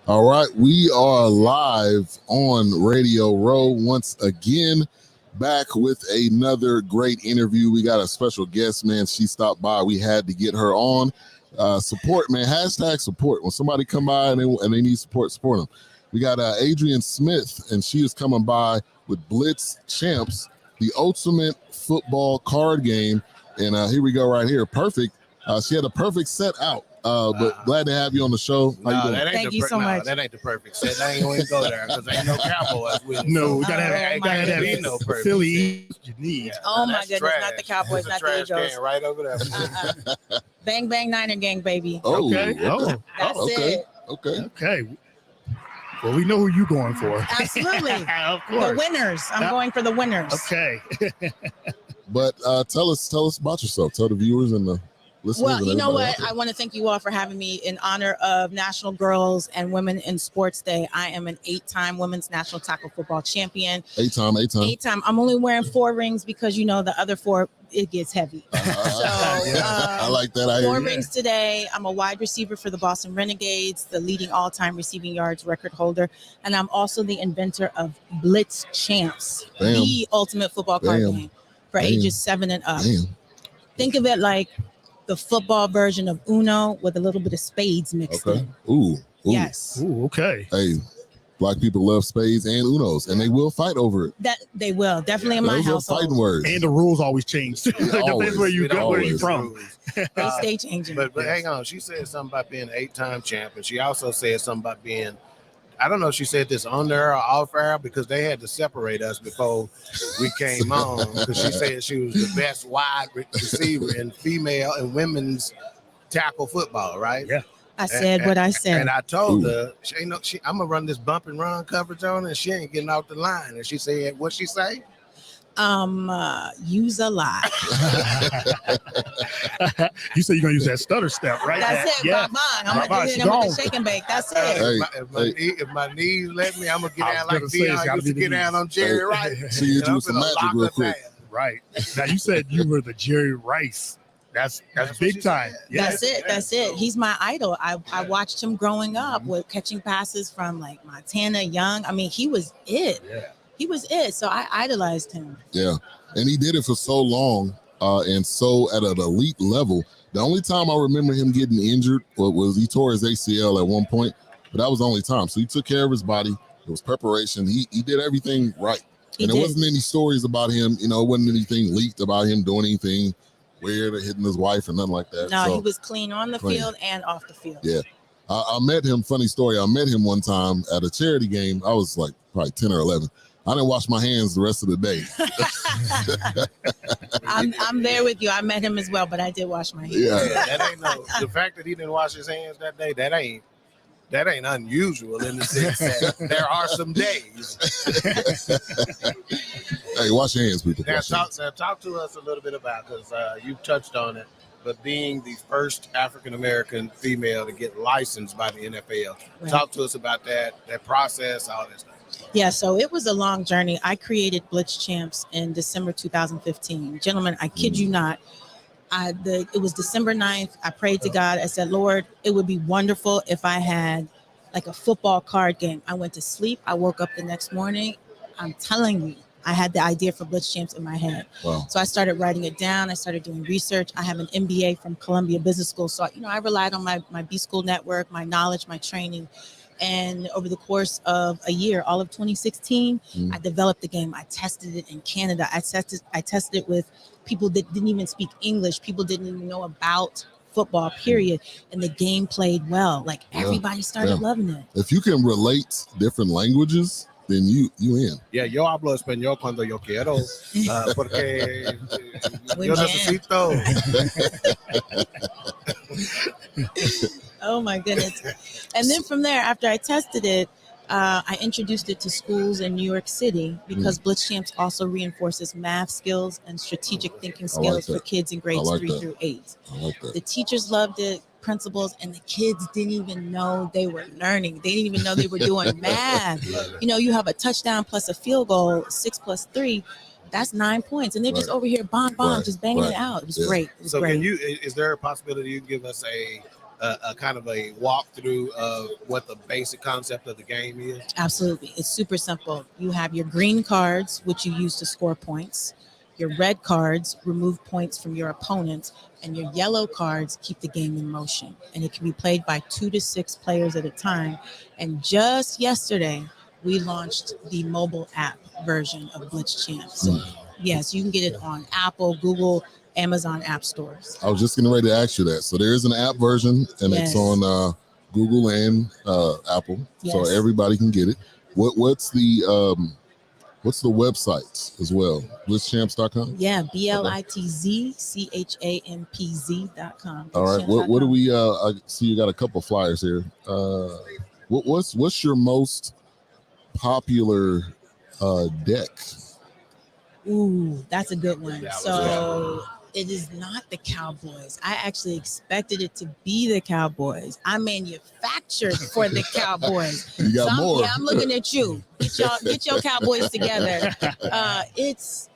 All right, we are live on Radio Row once again, back with another great interview. We got a special guest, man. She stopped by. We had to get her on. Support, man. Hashtag support. When somebody come by and they need support them. We got Adrienne Smith, and she is coming by with Blitz Champs, the ultimate football card game. And here we go right here. Perfect. She had a perfect set out. But glad to have you on the show. How you doing? Thank you so much. That ain't the perfect set. I ain't going to go there because ain't no Cowboys with it. No, we gotta have no perfect Philly you need. Now, Oh my that's goodness, trash. not the Cowboys, That's not a the trash Eagles. can right over there. Bang bang Niner gang, baby. Oh, Okay. Oh, That's okay. it. Okay. okay. Well, we know who you're going for. Absolutely. Of The course. winners. I'm going for the winners. Okay. But tell us about yourself. Tell the viewers and the listeners. Well, and you know everybody what? out there. I want to thank you all for having me in honor of National Girls and Women in Sports Day. I am an 8-time women's national tackle football champion. 8-time. 8-time. I'm only wearing 4 rings because, you know, the other 4, it gets heavy. I like that. I 4 hear you. rings today. I'm a wide receiver for the Boston Renegades, the leading all-time receiving yards record holder, and I'm also the inventor of Blitz Champs, Damn. the ultimate football card Damn. game for Damn. ages 7 and up. Damn. Think of it like the football version of Uno with a little bit of spades mixed Okay. in. Ooh. Yes, Ooh, okay. Hey, black people love spades and Unos, and they will fight over it. that they will definitely in my Those are household. fighting words. And the rules always change. It Always. depends where you go, where you Always. from. They stay changing. But hang on. She said something about being an 8-time champ, and she also said something about being, I don't know if she said this on there or off air because they had to separate us before we came on because she said she was the best wide receiver in female and women's tackle football, right? Yeah. I said what I said. And I told Ooh. her, I'm gonna run this bump and run coverage on her, and she ain't getting off the line. And she said, "What she say?" Use a lot. You said you're gonna use that stutter step, right? That's it. Yeah. Bye-bye. I'm Bye-bye. gonna She do it. I'm gonna gone. shake and bake. That's it. Hey, If my knees let me, I'm gonna get I was down like gonna say, it's Deion gotta used to be get the down knees. on Jerry Rice. See you And I'm do some finna magic lock real her quick. down. Right. Now you said you were the Jerry Rice. That's That's what big she time. said. Yeah. That's it. That's it. He's my idol. I watched him growing up with catching passes from like Montana Young. I mean, he was it. Yeah. He was it. So I idolized him. Yeah, and he did it for so long and so at an elite level. The only time I remember him getting injured was he tore his ACL at one point, but that was the only time. So he took care of his body. It was preparation. He did everything right. He And there did. wasn't any stories about him. You know, it wasn't anything leaked about him doing anything weird or hitting his wife or nothing like that. No, So, he was clean on the Clean. field and off the field. Yeah. I met him, funny story. I met him one time at a charity game. I was like probably 10 or 11. I didn't wash my hands the rest of the day. I'm there with you. I met him as well, but I did wash my hands. Yeah. That ain't no. The fact that he didn't wash his hands that day, that ain't unusual in the sense that there are some days. Hey, wash your hands, people. Now Wash your hands. talk to us a little bit about, because you touched on it, but being the first African American female to get licensed by the NFL. Right. Talk to us about that process, all that stuff. Yeah, so it was a long journey. I created Blitz Champs in December 2015. Gentlemen, I kid you not. It was December 9th. I prayed to God. I said, Lord, it would be wonderful if I had like a football card game. I went to sleep. I woke up the next morning. I'm telling you, I had the idea for Blitz Champs in my head. Wow. So I started writing it down. I started doing research. I have an MBA from Columbia Business School. So, I relied on my B School network, my knowledge, my training. And over the course of a year, all of 2016, I developed the game. I tested it in Canada. I tested it with people that didn't even speak English. People didn't even know about football, period. And the game played well. Like everybody started loving it. If you can relate different languages, then you in. Yeah, yo hablo español cuando yo quiero, porque Muy yo bien. necesito. Oh my goodness. And then from there, after I tested it, I introduced it to schools in New York City because Blitz Champs also reinforces math skills and strategic thinking skills for that. kids in grades like 3 that. through 8. I like that. The teachers loved it, principals, and the kids didn't even know they were learning. They didn't even know they were doing math. You have a touchdown plus a field goal, 6 plus 3. That's 9 points. And they're just Right. over here, Right. just banging Right. it out. It was Yeah. great. It was So great. is there a possibility you can give us a a kind of a walkthrough of what the basic concept of the game is? Absolutely. It's super simple. You have your green cards, which you use to score points. Your red cards remove points from your opponents, and your yellow cards keep the game in motion. And it can be played by 2 to 6 players at a time. And just yesterday, we launched the mobile app version of Blitz Champs. So yes, you can get it on Apple, Google, Amazon app stores. I was just getting ready to ask you that. So there is an app version, and Yes. it's on Google and Apple, so Yes. everybody can get it. What's the website as well? BlitzChamps.com. Yeah, BlitzChampz.com. All right. What do we? I see you got a couple flyers here. What's your most popular deck? Ooh, that's a good one. So it is not the Cowboys. I actually expected it to be the Cowboys. I manufactured for the Cowboys. You got more. Yeah, I'm looking at you. Get your Cowboys together. It's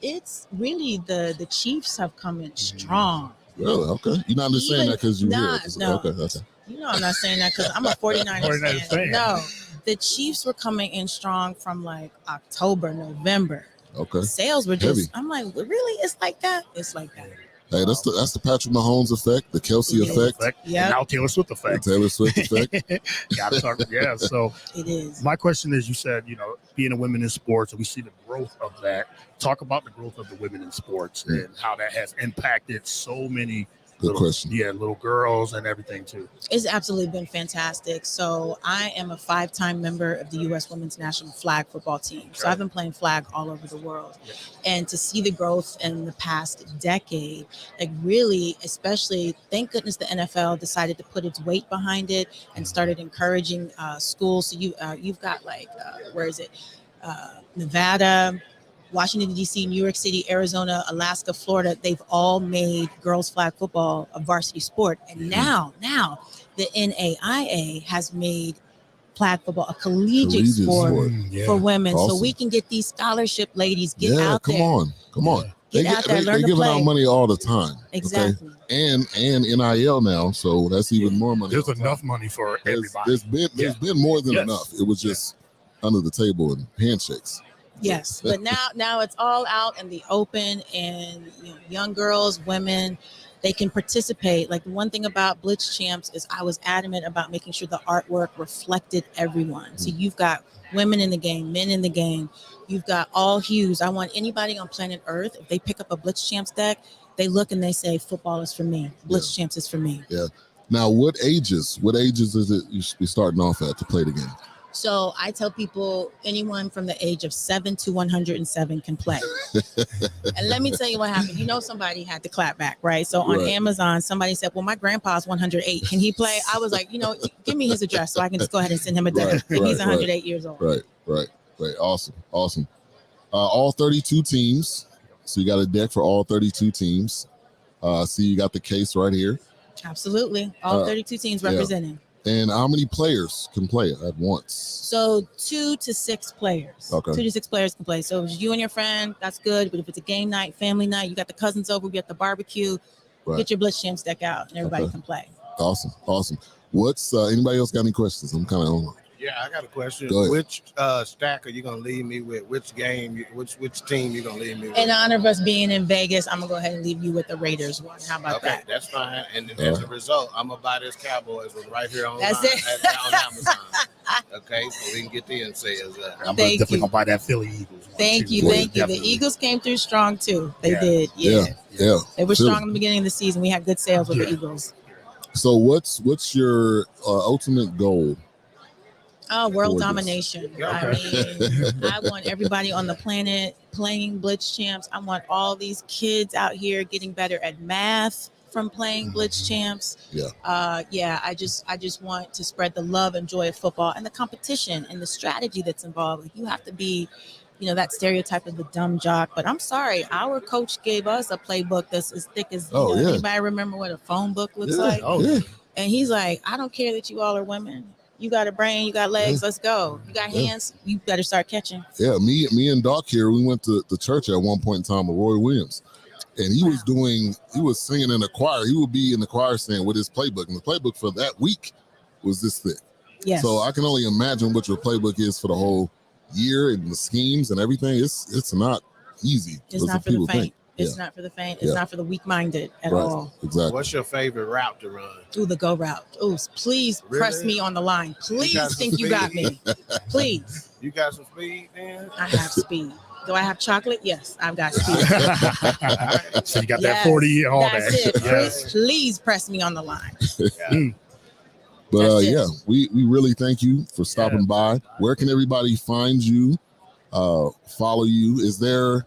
really the Chiefs have come in strong. Really? Okay. You're not just saying that because you're here. No. Okay. You know I'm not saying that because I'm a 49ers fan. No, the Chiefs were coming in strong from like October, November. Okay. Sales were just heavy. I'm like, really? It's like that? It's like that. Hey, that's the Patrick Mahomes effect, the Kelsey effect. Yeah. Now Taylor Swift effect. The Taylor Swift effect. Gotta talk. Yeah. So it is. My question is, you said, being a women in sports, and we see the growth of that. Talk about the growth of the women in sports and how that has impacted so many little girls and everything too. It's absolutely been fantastic. So I am a 5-time member of the U.S. Women's National Flag Football Team. So I've been playing flag all over the world. Yeah. And to see the growth in the past decade, like really, especially, thank goodness the NFL decided to put its weight behind it and started encouraging schools. So you've got like, where is it? Nevada, Washington, D.C., New York City, Arizona, Alaska, Florida, they've all made girls flag football a varsity sport. And now the NAIA has made flag football a collegiate sport for women. Awesome. So we can get these scholarship ladies out there. Come on. Get out there, learn to giving play. out money all the time. Exactly. Okay? And NIL now, so that's even more money. There's enough money for everybody. There's been more than enough. It was just under the table and handshakes. Yes, but now it's all out in the open, and young girls, women, they can participate. Like the one thing about Blitz Champs is I was adamant about making sure the artwork reflected everyone. So you've got women in the game, men in the game. You've got all hues. I want anybody on planet Earth, if they pick up a Blitz Champs deck, they look and they say, football is for me. Blitz Champs is for me. Yeah. Now, what ages is it you should be starting off at to play the game? So I tell people anyone from the age of 7 to 107 can play. And let me tell you what happened. Somebody had to clap back, right? So on Amazon, somebody said, well, my grandpa's 108. Can he play? I was like, give me his address so I can just go ahead and send him a deck. And he's 108 years old. Right. Awesome. All 32 teams. So you got a deck for all 32 teams. See, you got the case right here. Absolutely. All 32 teams representing. And how many players can play at once? So 2 to 6 players. Okay. 2 to 6 players can play. So if it's you and your friend, that's good. But if it's a game night, family night, you got the cousins over, you got the barbecue, get your Blitz Champs deck out and everybody can play. Awesome. What's anybody else got any questions? I'm kind of on. Yeah, I got a question. Which stack are you gonna leave me with? Which game? Which team you gonna leave me with? In honor of us being in Vegas, I'm gonna go ahead and leave you with the Raiders one. How about that? Okay, that's fine. And as a result, I'm gonna buy this Cowboys one right here on That's it. on Amazon. Okay, so we can get the in sales up. I'm definitely gonna buy that Philly Eagles one. Thank you. The Eagles came through strong too. They did. Yeah. They were strong in the beginning of the season. We had good sales with the Eagles. So what's your ultimate goal? World domination. I mean, I want everybody on the planet playing Blitz Champs. I want all these kids out here getting better at math from playing Blitz Champs. I just want to spread the love and joy of football and the competition and the strategy that's involved. Like, you have to be, that stereotype of the dumb jock. But I'm sorry, our coach gave us a playbook that's as thick as anybody remember what a phone book looks like? And he's like, I don't care that you all are women. You got a brain, you got legs, let's go. You got hands, you better start catching. Yeah, me and Doc here, we went to the church at one point in time with Roy Williams. and he was singing in the choir. He would be in the choir stand with his playbook, and the playbook for that week was this thick. Yes. So I can only imagine what your playbook is for the whole year and the schemes and everything. It's not easy. It's not for the faint. It's not for the faint. It's not for the weak-minded at all. Exactly. What's your favorite route to run? Ooh, the go route. Ooh, please press me on the line. Please think you got me. Please. You got some speed, man? I have speed. Do I have chocolate? Yes, I've got speed. So you got that 40 and all that's that. It. Yes. Please press me on the line. But we really thank you for stopping by. Where can everybody find you, follow you? Is there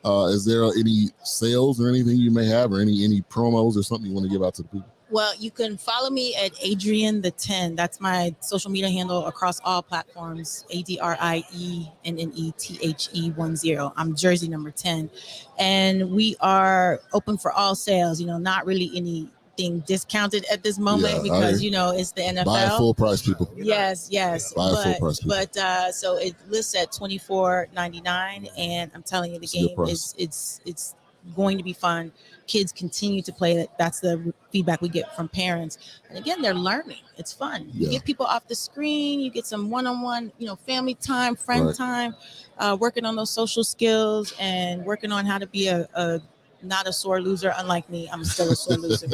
any sales or anything you may have, or any promos or something you want to give out to the people? Well, you can follow me at Adrienne the 10. That's my social media handle across all platforms. ADRIENNETHE10. I'm Jersey number 10. And we are open for all sales, not really anything discounted at this moment because, it's the NFL. Buy full price, people. Yes. Buy full price, people. But so it lists at $24.99, and I'm telling you, the game it's going to be fun. Kids continue to play it. That's the feedback we get from parents. And again, they're learning. It's fun. You get people off the screen. You get some one-on-one, family time, friend time, working on those social skills and working on how to be a not a sore loser. Unlike me, I'm still a sore loser.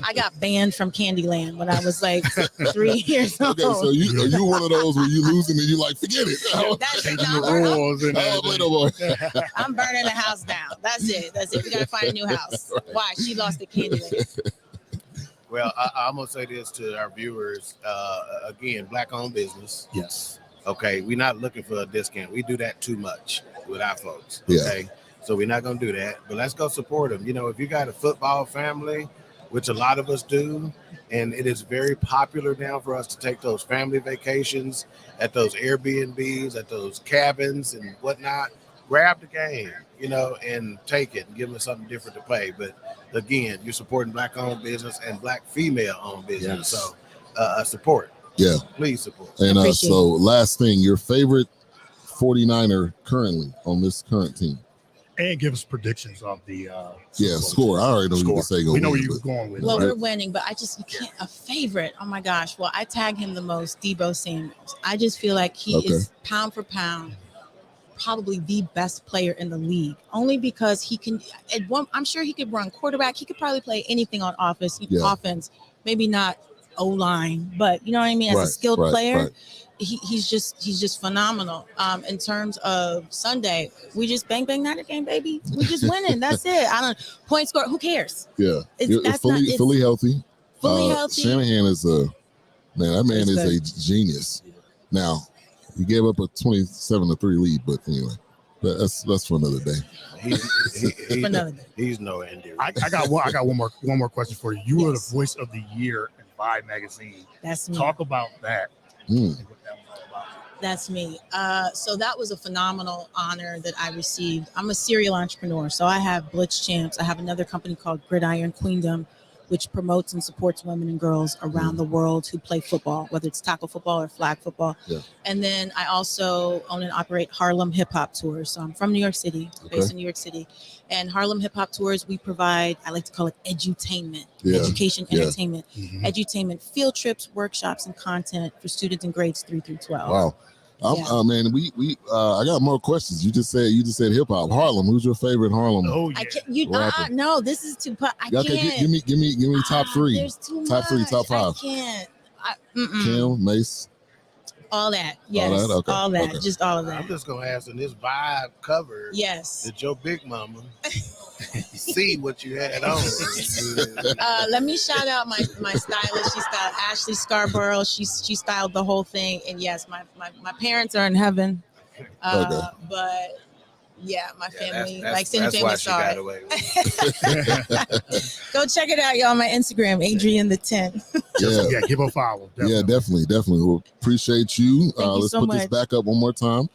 I got banned from Candyland when I was like 3 years old. Okay, so you one of those where you losing and you like, forget it. I'm burning the house down. That's it. We gotta find a new house. Right. Why? She lost at Candyland. Well, I'm gonna say this to our viewers. Again, Black-owned business. Yes. Okay, we're not looking for a discount. We do that too much with our folks. Okay. Yeah. So we're not going to do that, but let's go support them. If you got a football family, which a lot of us do, and it is very popular now for us to take those family vacations at those Airbnbs, at those cabins and whatnot, grab the game, and take it and give them something different to play. But again, you're supporting Black-owned business and Black female-owned business. Yes. So support. Yeah. Please support. And so last thing, your favorite 49er currently on this current team. And give us predictions of the score. I already know you say. We know where you're going with. Well, we're winning, but you can't. A favorite. Oh my gosh. Well, I tag him the most, Deebo Samuels. I just feel like he is pound for pound probably the best player in the league. Only because he can. I'm sure he could run quarterback. He could probably play anything on offense. Maybe not O-line, but you know what I mean. As a skilled player. Right. He's just phenomenal. In terms of Sunday, we just bang Notre Dame, baby. We just winning. That's it. I don't point score. Who cares? Yeah, it's fully healthy. Fully healthy. Shanahan is a a genius. Now he gave up a 27-3 lead, but anyway, that's for another day. He's no Andy. I got one more question for you. You were the voice of the year in Vibe magazine. That's me. Talk about that. That's me. So that was a phenomenal honor that I received. I'm a serial entrepreneur. So I have Blitz Champs. I have another company called Gridiron Queendom, which promotes and supports women and girls around the world who play football, whether it's tackle football or flag football. Yeah. And then I also own and operate Harlem Hip Hop Tours. So I'm from New York City, based in New York City. And Harlem Hip Hop Tours, we provide, I like to call it edutainment, education, entertainment, edutainment, field trips, workshops, and content for students in grades 3 through 12. Wow. Man, I got more questions. You just said hip hop. Harlem. Who's your favorite Harlem? Oh yeah. No, this is too. I can't. Give me top three. There's too top much. 3, top 5. I can't. Kim, Mace. All that. Yes. All that. Okay. All that. Okay. Just all of that. I'm just gonna ask in this Vibe cover. Yes. Did your big mama see what you had on? Let me shout out my stylist. She styled Ashley Scarborough. She styled the whole thing. And yes, my parents are in heaven. But yeah, my family sending family sorry. Go check it out, y'all. My Instagram, Adrienne the 10. Give a follow. Definitely. Yeah, definitely. We'll appreciate you. Let's put this back up one more time.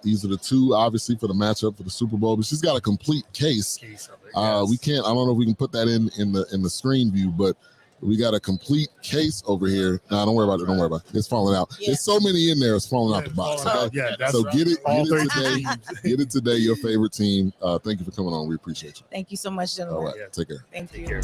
These are the two, obviously, for the matchup for the Super Bowl. But she's got a complete case. We can't. I don't know if we can put that in the screen view, but We got a complete case over here. No, don't worry about it. Don't worry about it. It's falling out. Yeah. There's so many in there. It's falling out the box. Okay? Yeah, that's So get it today. teams. Get it today. Your favorite team. Thank you for coming on. We appreciate you. Thank you so much, gentlemen. All right. Yeah. Take care. Thank you. Care.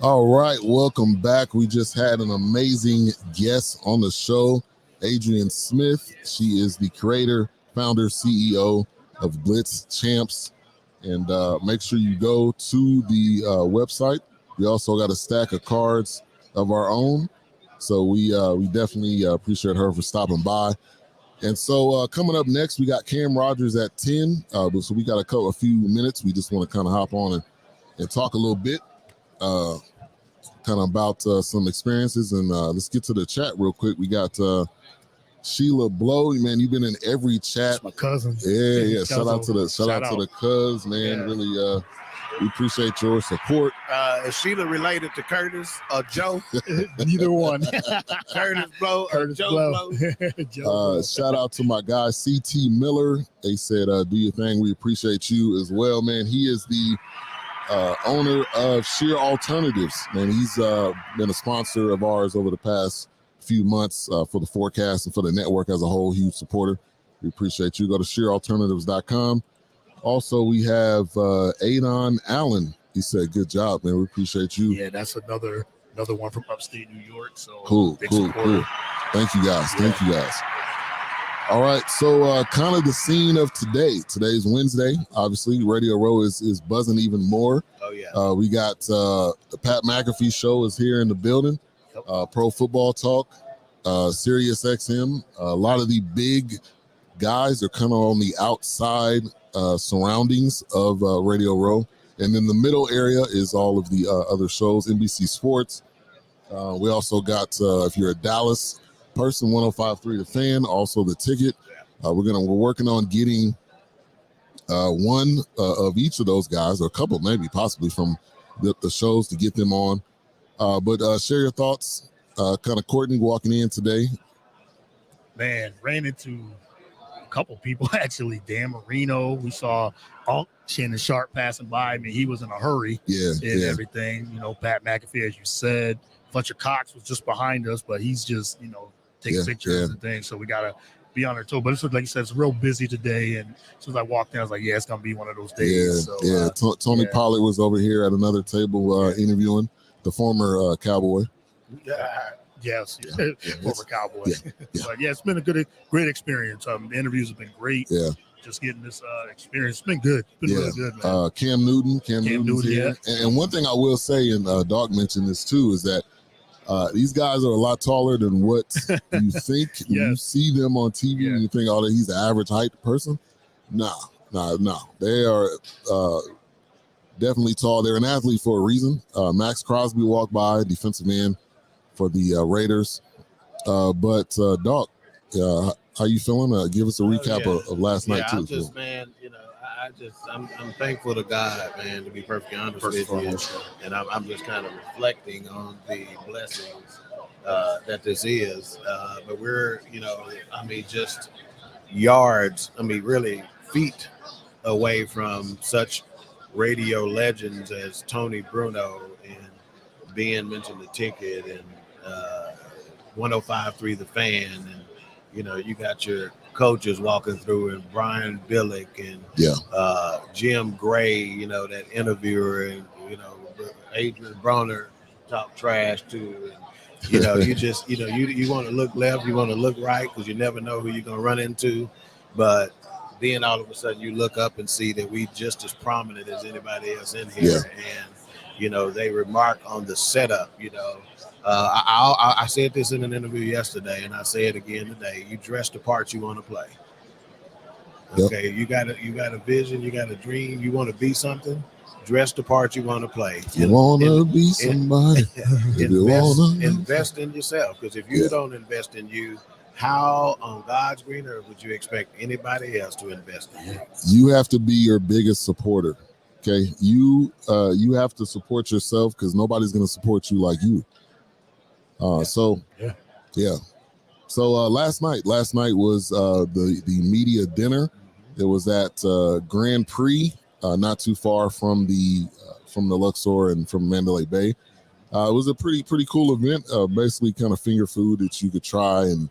All right, welcome back. We just had an amazing guest on the show, Adrienne Smith. She is the creator, founder, CEO of Blitz Champs. And make sure you go to the website. We also got a stack of cards of our own. So we definitely appreciate her for stopping by. And so coming up next, we got Cam Rogers at 10. So we got a few minutes. We just want to kind of hop on and talk a little bit. Kind of about some experiences, and let's get to the chat real quick. We got Sheila Blow, man. You've been in every chat. That's my cousin. Yeah. Shout out to the cuz, man. Yeah. Really, we appreciate your support. Is Sheila related to Curtis or Joe? Neither one. Curtis Blow or Joe Blow? Shout out to my guy CT Miller. They said, "Do your thing." We appreciate you as well, man. He is the owner of Sheer Alternatives. Man, he's been a sponsor of ours over the past few months for the forecast and for the network as a whole. Huge supporter. We appreciate you. Go to sheeralternatives.com. Also, we have Adon Allen. He said, good job, man. We appreciate you. Yeah, that's another one from upstate New York. So cool. Thank you guys. Thank you guys. All right, so kind of the scene of today. Today's Wednesday. Obviously, Radio Row is buzzing even more. Oh, yeah. We got the Pat McAfee show is here in the building. Pro Football Talk, Sirius XM. A lot of the big guys are kind of on the outside surroundings of Radio Row. And in the middle area is all of the other shows, NBC Sports. We also got, if you're a Dallas person, 105.3 The Fan, also The Ticket. We're working on getting one of each of those guys, or a couple maybe, possibly from the shows to get them on. But share your thoughts. Kind of Courtney walking in today. Man, ran into a couple people actually. Dan Marino, we saw Shannon Sharp passing by. I mean, he was in a hurry. Everything. You know, Pat McAfee, as you said. Fletcher Cox was just behind us, but he's just, taking pictures and things. So we got to be on our toe. But it's like you said, it's real busy today. And as soon as I walked in, I was like, it's going to be one of those days. Tony Pollard was over here at another table interviewing the former Cowboy. Yes. Former Cowboy. But it's been a great experience. The interviews have been great. Yeah. Just getting this experience. It's been good. It's been really good, man. Cam Newton's here. And one thing I will say, and Doc mentioned this too, is that these guys are a lot taller than what you think. You see them on TV and you think, he's the average height person. No. They are definitely tall. They're an athlete for a reason. Max Crosby walked by, defensive end for the Raiders. But Doc, how you feeling? Give us a recap of last night too. I'm thankful to God, man, to be perfectly honest with you. And I'm just kind of reflecting on the blessings that this is. But we're, just yards, really feet away from such radio legends as Tony Bruno and Ben mentioned The Ticket and 105.3 The Fan, and you got your coaches walking through, and Brian Billick and Jim Gray, that interviewer, and Adrian Broner talk trash too, and you just you want to look left, you want to look right, because you never know who you're gonna run into, but then all of a sudden you look up and see that we just as prominent as anybody else in here, and they remark on the setup. I said this in an interview yesterday, and I say it again today. You dress the part you want to play. Okay, you got a vision, you got a dream, you want to be something. Dress the part you want to play. You want to be somebody. Invest in yourself, because if you don't invest in you, how on God's green earth would you expect anybody else to invest in you? You have to be your biggest supporter. Okay, you have to support yourself, because nobody's going to support you like you. So last night was the media dinner. It was at Grand Prix, not too far from the Luxor and from Mandalay Bay. It was a pretty cool event. Basically, kind of finger food that you could try, and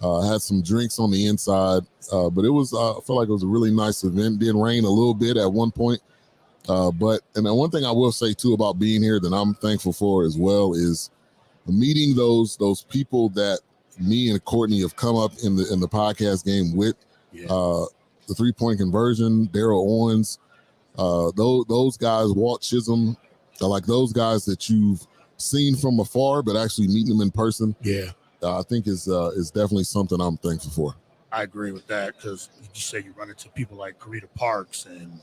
had some drinks on the inside. But it was I felt like it was a really nice event. Did rain a little bit at one point, but one thing I will say too about being here that I'm thankful for as well is meeting those people that me and Courtney have come up in the podcast game with. The 3-point conversion, Daryl Owens, those guys, Walt Chisholm, like those guys that you've seen from afar, but actually meeting them in person. I think is definitely something I'm thankful for. I agree with that, because you say you run into people like Karita Parks, and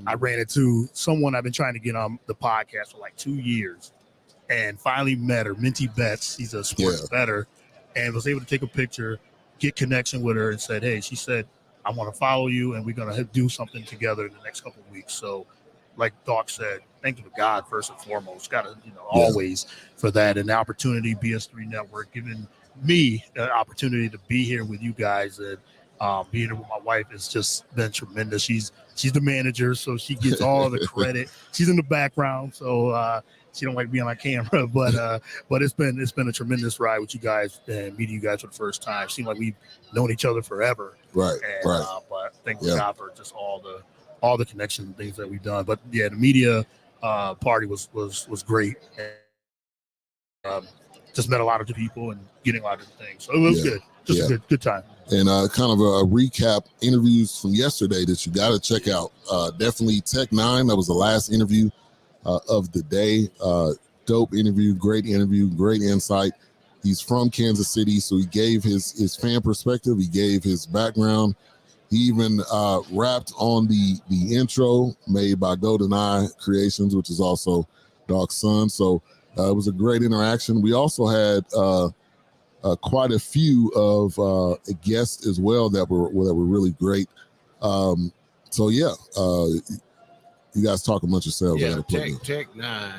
I ran into someone I've been trying to get on the podcast for like 2 years, and finally met her, Minty Betts. She's a sports bettor, and was able to take a picture, get connection with her, and said, hey, she said, I want to follow you, and we're going to do something together in the next couple of weeks. So like Doc said, thank you to God first and foremost. Got to, always for that, and the opportunity, BS3 Network, giving me the opportunity to be here with you guys. And Being with my wife has just been tremendous. She's the manager, so she gets all the credit. She's in the background, so she don't like being on camera. But it's been a tremendous ride with you guys and meeting you guys for the first time. Seems like we've known each other forever. Right. But thank God for just all the connections and things that we've done. But yeah, the media party was great. And, just met a lot of the people and getting a lot of the things. So it was good. Just a good time. And kind of a recap interviews from yesterday that you got to check out. Definitely Tech 9. That was the last interview of the day. Dope interview, great insight. He's from Kansas City, so he gave his fan perspective. He gave his background. He even rapped on the intro made by GoldenEye Creations, which is also Doc's son. So it was a great interaction. We also had quite a few of guests as well that were really great. So yeah, you guys talk amongst yourselves. Yeah, Tech 9.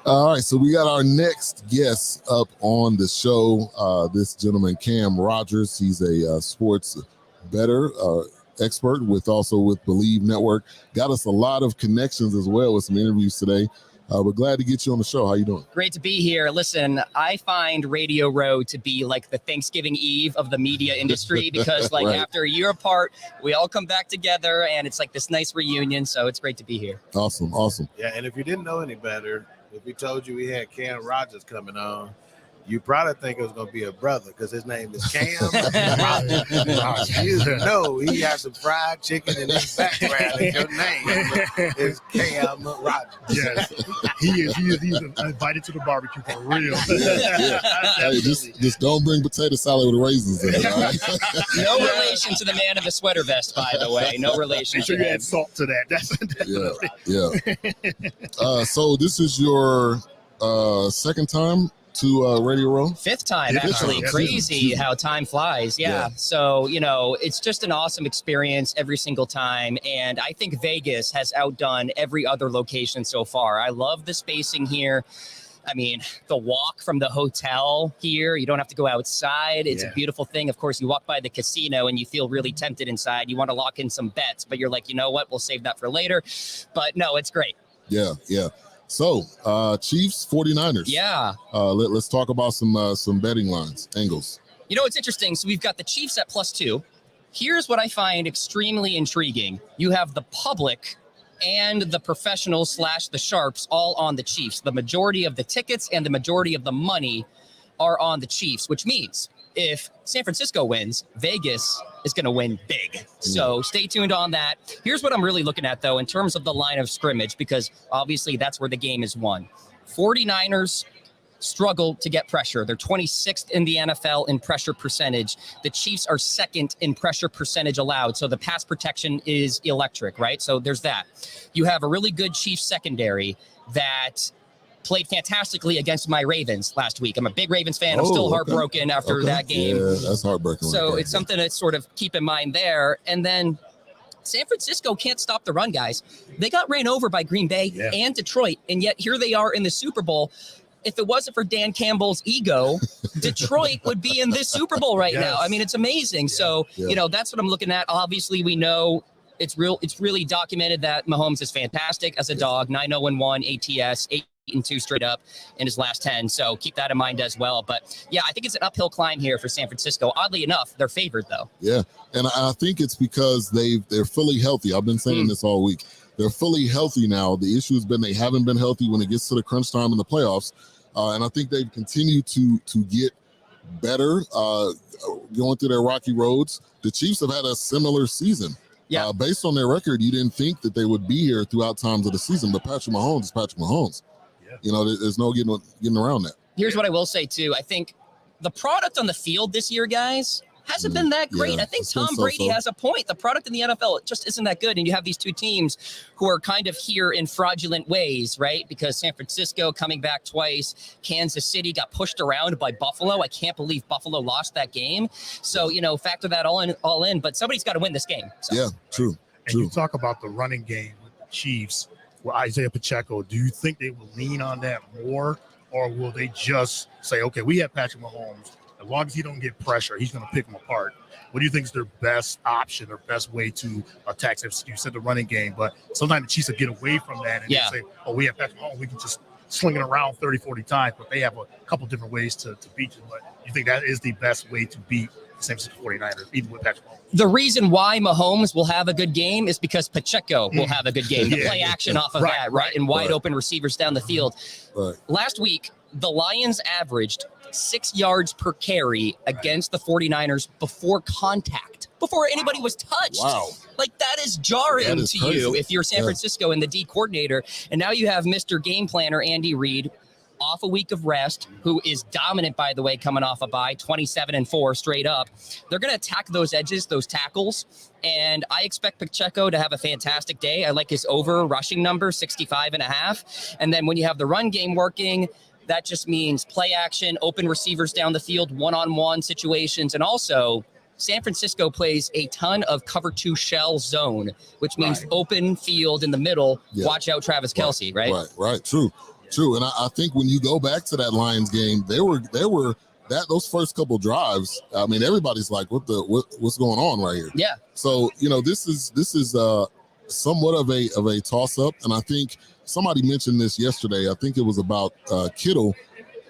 All right, so we got our next guest up on the show. This gentleman, Cam Rogers. He's a sports bettor expert with Believe Network. Got us a lot of connections as well with some interviews today. We're glad to get you on the show. How you doing? Great to be here. Listen, I find Radio Row to be like the Thanksgiving Eve of the media industry because like after a year apart, we all come back together and it's like this nice reunion. So it's great to be here. Awesome. Yeah, and if you didn't know any better, if we told you we had Cam Rogers coming on, you probably think it was going to be a brother because his name is Cam Rogers. You know he has some fried chicken in his background. And your name is Cam Rogers. Yes, he is. He's invited to the barbecue for real. Hey, just don't bring potato salad with raisins in it. All right? No relation to the man in the sweater vest, by the way. No relation. Make sure to you him. add salt to that. Yeah. So this is your second time to Radio Row? Fifth time, actually. Crazy how time flies. Yeah. So, it's just an awesome experience every single time. And I think Vegas has outdone every other location so far. I love the spacing here. I mean, the walk from the hotel here, you don't have to go outside. It's a beautiful thing. Of course, you walk by the casino and you feel really tempted inside. You want to lock in some bets, but you're like, you know what? We'll save that for later. But no, it's great. Yeah. So, Chiefs, 49ers. Yeah. Let's talk about some betting lines, angles. It's interesting. So we've got the Chiefs at +2. Here's what I find extremely intriguing. You have the public and the professionals / the sharps all on the Chiefs. The majority of the tickets and the majority of the money are on the Chiefs, which means if San Francisco wins, Vegas is going to win big. So stay tuned on that. Here's what I'm really looking at, though, in terms of the line of scrimmage, because obviously that's where the game is won. 49ers struggle to get pressure. They're 26th in the NFL in pressure percentage. The Chiefs are second in pressure percentage allowed. So the pass protection is electric, right? So there's that. You have a really good Chiefs secondary that played fantastically against my Ravens last week. I'm a big Ravens fan. I'm still heartbroken after that game. Yeah, that's heartbreaking. So it's something to sort of keep in mind there. And then San Francisco can't stop the run, guys. They got ran over by Green Bay and Detroit, and yet here they are in the Super Bowl. If it wasn't for Dan Campbell's ego, Detroit would be in this Super Bowl right now. I mean, it's amazing. So, you know, that's what I'm looking at. Obviously, we know it's really documented that Mahomes is fantastic as a dog. 9-0-1 ATS, 8-2 straight up in his last 10. So keep that in mind as well. But yeah, I think it's an uphill climb here for San Francisco. Oddly enough, they're favored though. Yeah. And I think it's because they're fully healthy. I've been saying this all week. They're fully healthy now. The issue has been they haven't been healthy when it gets to the crunch time in the playoffs. And I think they've continued to get better going through their rocky roads. The Chiefs have had a similar season. Yeah. Based on their record, you didn't think that they would be here throughout times of the season. But Patrick Mahomes is Patrick Mahomes. Yeah. You know, there's no getting around that. Here's what I will say, too. I think the product on the field this year, guys, hasn't been that great. Yeah, I think Tom Brady has a point. The product in the NFL just isn't that good. And you have these two teams who are kind of here in fraudulent ways, right? Because San Francisco coming back twice, Kansas City got pushed around by Buffalo. I can't believe Buffalo lost that game. So, you know, factor that all in, but somebody's got to win this game. So. Yeah, true. And you talk about the running game with the Chiefs, with Isaiah Pacheco. Do you think they will lean on that more, or will they just say, okay, we have Patrick Mahomes. As long as he don't get pressure, he's going to pick them apart. What do you think is their best option, their best way to attack? You said the running game, but sometimes the Chiefs will get away from that and they say, oh, we have Patrick Mahomes. We can just sling it around 30, 40 times, but they have a couple different ways to beat you. But you think that is the best way to beat the San Francisco 49ers, even with Patrick Mahomes? The reason why Mahomes will have a good game is because Pacheco will have a good game. The play action off of that, right? And wide open receivers down the field. Last week, the Lions averaged 6 yards per carry against the 49ers before contact, before anybody was touched. Wow. Like, that is jarring to you if you're San Francisco and the D coordinator. And now you have Mr. Game Planner, Andy Reid, off a week of rest, who is dominant, by the way, coming off a bye, 27-4 straight up. They're going to attack those edges, those tackles, and I expect Pacheco to have a fantastic day. I like his over rushing number, 65.5. And then when you have the run game working, that just means play action, open receivers down the field, one-on-one situations, and also San Francisco plays a ton of cover 2 shell zone, which means open field in the middle. Watch out, Travis Kelce, right? Right. True. And I think when you go back to that Lions game, those first couple drives. I mean, everybody's like, what's going on right here? Yeah. So this is somewhat of a toss up, and I think somebody mentioned this yesterday. I think it was about Kittle.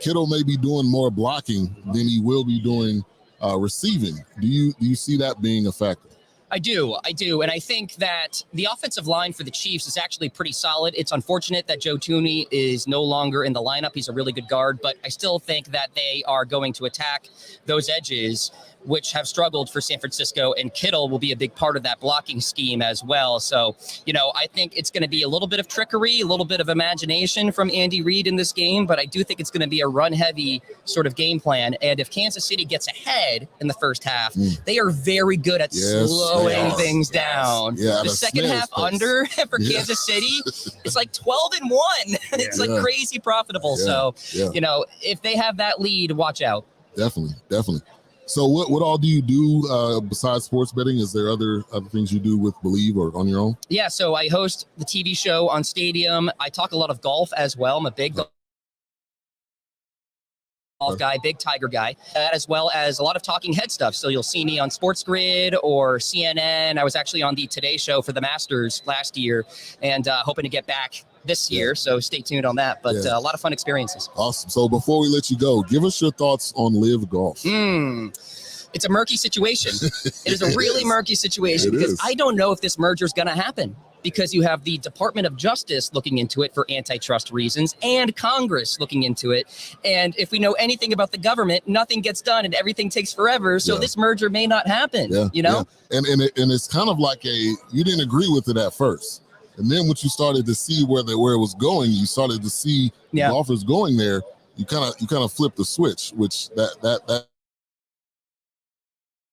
Kittle may be doing more blocking than he will be doing receiving. Do you see that being a factor? I do. And I think that the offensive line for the Chiefs is actually pretty solid. It's unfortunate that Joe Thuney is no longer in the lineup. He's a really good guard, but I still think that they are going to attack those edges, which have struggled for San Francisco, and Kittle will be a big part of that blocking scheme as well. So, I think it's going to be a little bit of trickery, a little bit of imagination from Andy Reid in this game, but I do think it's going to be a run-heavy sort of game plan. And if Kansas City gets ahead in the first half, they are very good at slowing things down. Yeah, the second half under for Kansas City, it's like 12-1. It's like crazy profitable. So, if they have that lead, watch out. Definitely. So what all do you do besides sports betting? Is there other things you do with Believe or on your own? Yeah, so I host the TV show on Stadium. I talk a lot of golf as well. I'm a big golf guy, big Tiger guy, as well as a lot of talking head stuff. So you'll see me on Sports Grid or CNN. I was actually on the Today Show for the Masters last year, and hoping to get back this year. So stay tuned on that. But a lot of fun experiences. Awesome. So before we let you go, give us your thoughts on Live Golf. It's a murky situation. It is a really murky situation because I don't know if this merger is going to happen, because you have the Department of Justice looking into it for antitrust reasons and Congress looking into it. And if we know anything about the government, nothing gets done and everything takes forever. So this merger may not happen, And it's kind of like you didn't agree with it at first. And then once you started to see where it was going, you started to see the offers going there. you kind of flip the switch, which that's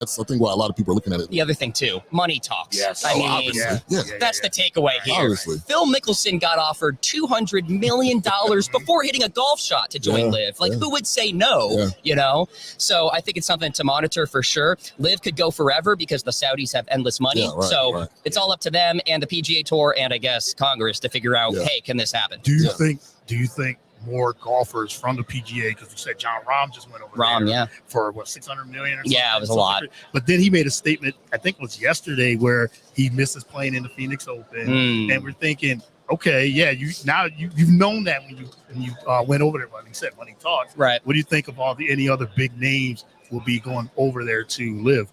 I think why a lot of people are looking at it. The other thing too, money talks. Yes. I mean, obviously. that's the takeaway here. Obviously. Phil Mickelson got offered $200 million before hitting a golf shot to join LIV. Like, who would say no? You know? So I think it's something to monitor for sure. LIV could go forever because the Saudis have endless money. It's all up to them and the PGA Tour and I guess Congress to figure out, hey, can this happen? Do you think more golfers from the PGA, because you said John Rahm just went over there for what, 600 million or something? Yeah, it was a lot. But then he made a statement, I think it was yesterday, where he misses playing in the Phoenix Open. And we're thinking, okay, you've known that when you went over there, when he said money talks. Right. What do you think of any other big names will be going over there to live?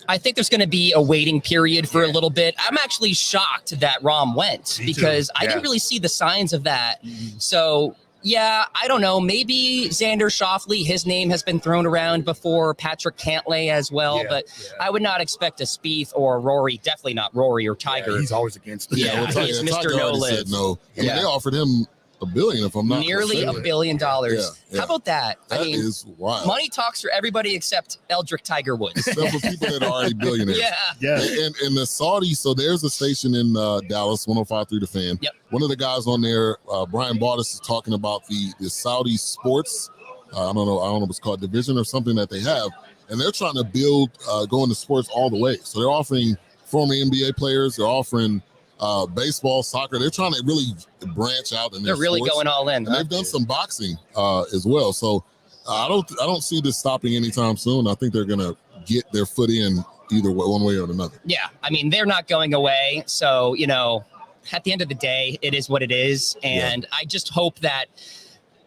I think there's going to be a waiting period for a little bit. I'm actually shocked that Rahm went because I didn't really see the signs of that. So yeah, I don't know. Maybe Xander Schauffele, his name has been thrown around before, Patrick Cantlay as well, but I would not expect a Spieth or a Rory, definitely not Rory or Tiger. He's always against it. Yeah, he's Mr. No Live. No. I mean, they offered him $1 billion, if I'm not nearly mistaken. $1 billion. How about that? That is wild. Money talks for everybody except Eldrick Tiger Woods. Except for people that are already billionaires. And the Saudis, so there's a station in Dallas, 105.3 The Fan. One of the guys on there, Brian Bardis, is talking about the Saudi sports. I don't know if it's called division or something that they have. And they're trying to build going to sports all the way. So they're offering former NBA players. They're offering baseball, soccer. They're trying to really branch out, and they're really going all in. And they've done some boxing as well. So I don't see this stopping anytime soon. I think they're gonna get their foot in either one way or another. Yeah, I mean they're not going away. So at the end of the day, it is what it is, and I just hope that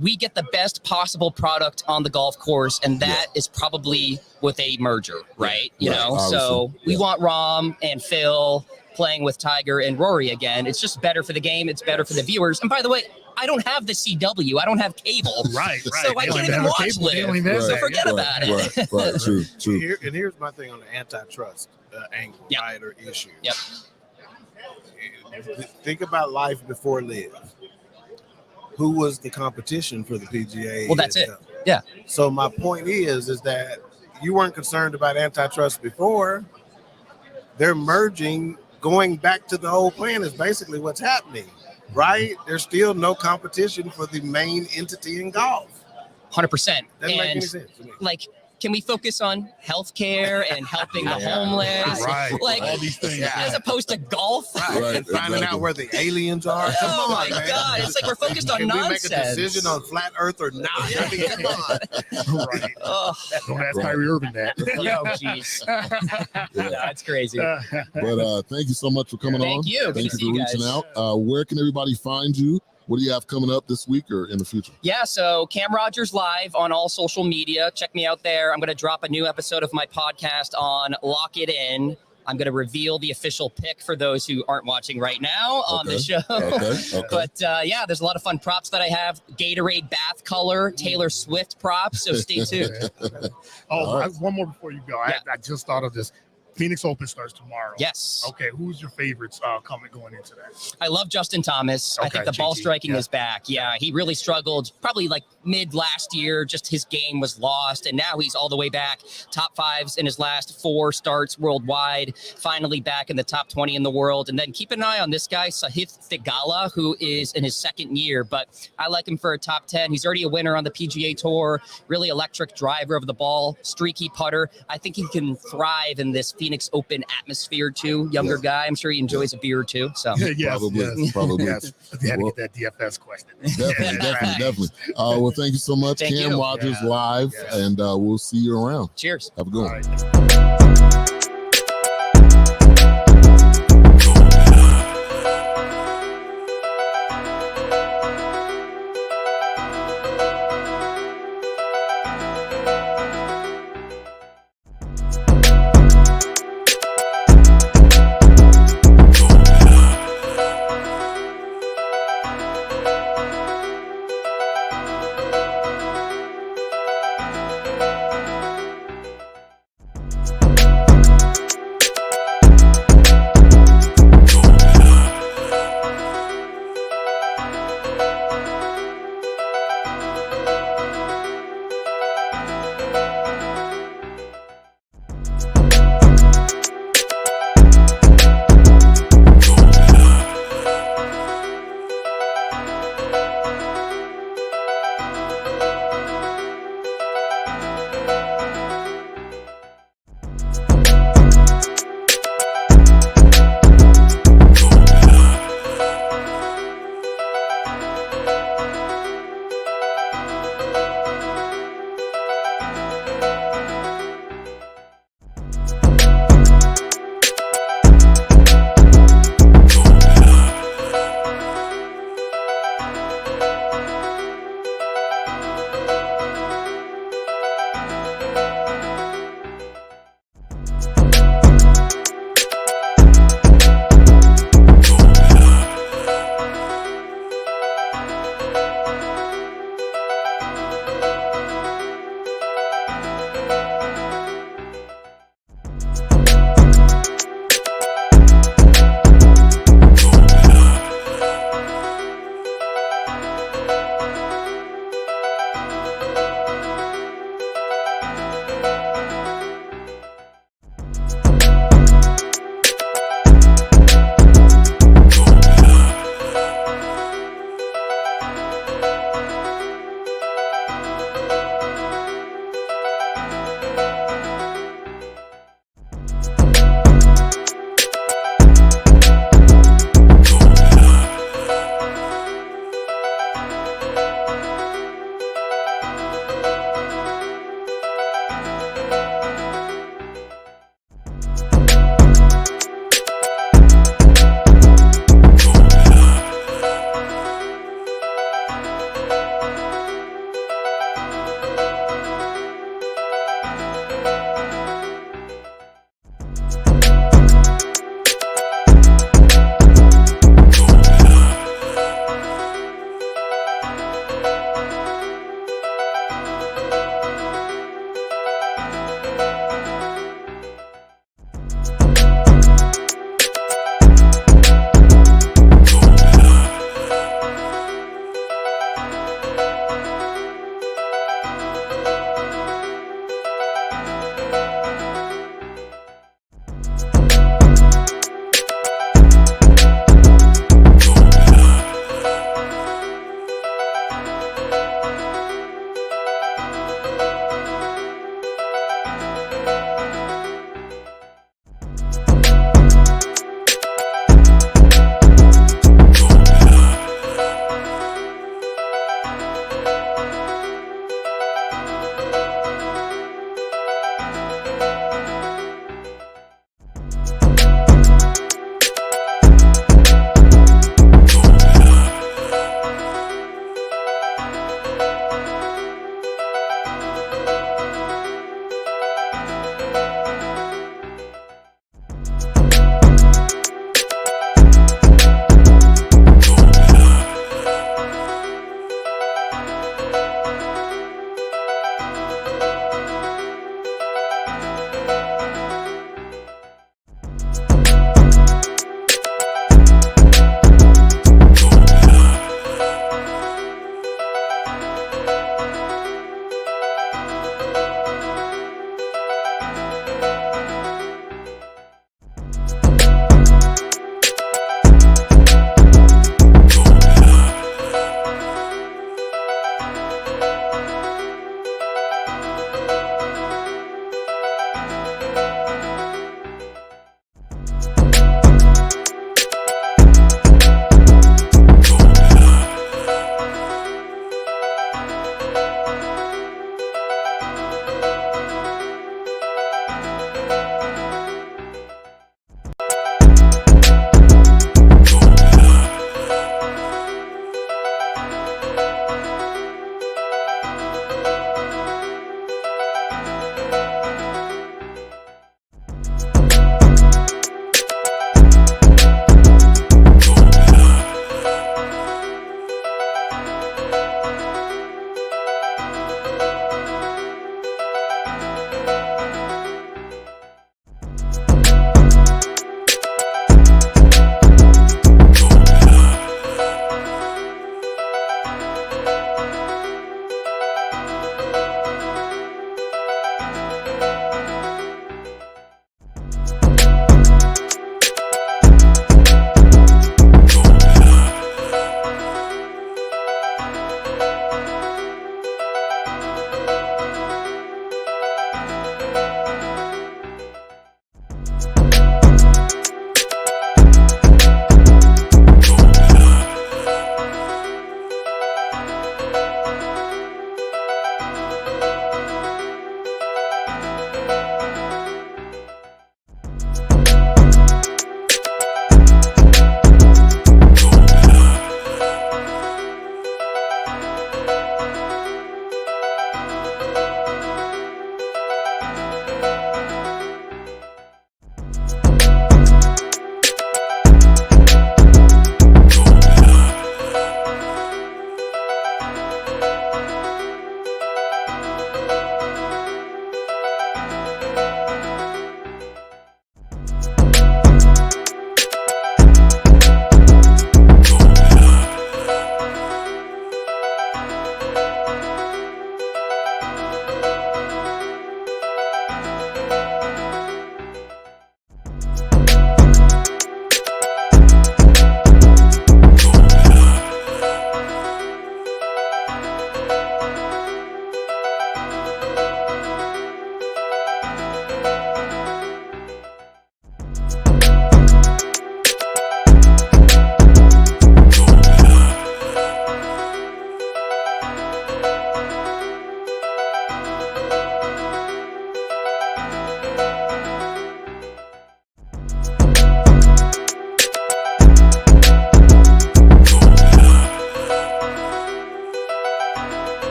we get the best possible product on the golf course, and that is probably with a merger, right? So we want Rahm and Phil playing with Tiger and Rory again. It's just better for the game. It's better for the viewers. And by the way, I don't have the CW. I don't have cable. Right. So I can't even watch LIV. So forget about it. Right. True. And here's my thing on the antitrust angle, right, or issue. Think about life before LIV. Who was the competition for the PGA? Well, that's it. Yeah. So my point is that you weren't concerned about antitrust before. They're merging. Going back to the whole plan is basically what's happening, right? There's still no competition for the main entity in golf. 100%. Doesn't make any sense to me. Like, can we focus on healthcare and helping the homeless? Like, all these things, as opposed to golf? And finding out where the aliens are. Oh my God. It's like we're focused on nonsense. Can we make a decision on flat earth or not? I mean, come on. Don't ask Kyrie Irving that. Yo, jeez. It's crazy. But thank you so much for coming on. Thank you. Thank you for reaching out. Where can everybody find you? What do you have coming up this week or in the future? Yeah, so Cam Rogers Live on all social media. Check me out there. I'm going to drop a new episode of my podcast on Lock It In. I'm going to reveal the official pick for those who aren't watching right now on the show. But there's a lot of fun props that I have. Gatorade bath color, Taylor Swift props. So stay tuned. One more before you go. I just thought of this. Phoenix Open starts tomorrow. Yes. Okay, who's your favorites going into that? I love Justin Thomas. I think the ball striking is back. Yeah, he really struggled probably like mid last year. Just his game was lost, and now he's all the way back. Top fives in his last 4 starts worldwide. Finally back in the top 20 in the world. And then keep an eye on this guy, Sahith Theegala, who is in his 2nd year, but I like him for a top 10. He's already a winner on the PGA Tour. Really electric driver of the ball, streaky putter. I think he can thrive in this Phoenix Open atmosphere too. Younger guy. I'm sure he enjoys a beer or two. So probably. You had to get that DFS question. Definitely. Well, thank you so much, Cam Rogers Live, and we'll see you around. Cheers. Have a good one.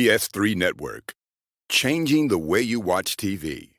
BS3 Network, changing the way you watch TV.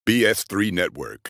BS3 Network.